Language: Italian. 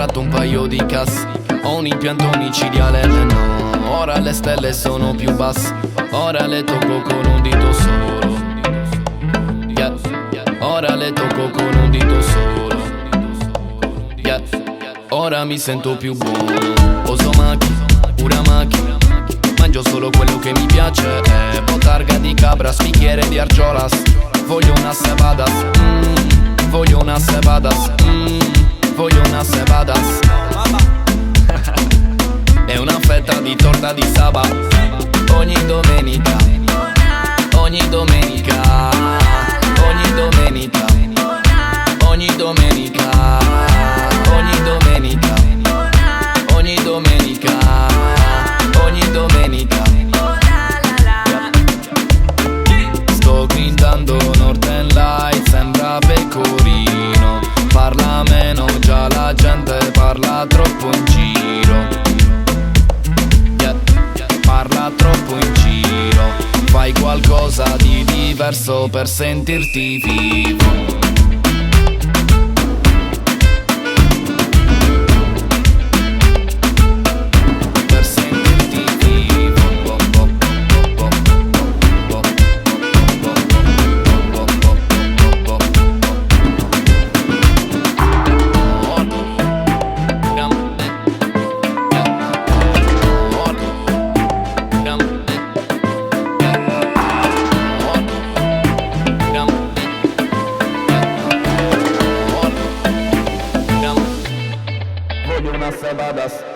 comprato un paio di casse. Ho un impianto micidiale, no. Ora le stelle sono più basse. Ora le tocco con un dito solo, yeah. Ora le tocco con un dito solo, yeah. Ora mi sento più buono. Poso macchina, pura macchina. Mangio solo quello che mi piace, botarga di cabra, spicchiere di argiolas. Voglio una cebadas, voglio una cebadas, voglio una cebadas. E una fetta di torta di Saba. Ogni domenica, ogni domenica, ogni domenica, ogni domenica, ogni domenica, ogni domenica, ogni domenica. Sto grindando Northern Light, sembra pecorino. Parla meno, già la gente parla troppo in giro, parla troppo in giro. Fai qualcosa di diverso per sentirti vivo. Voglio una cebadas.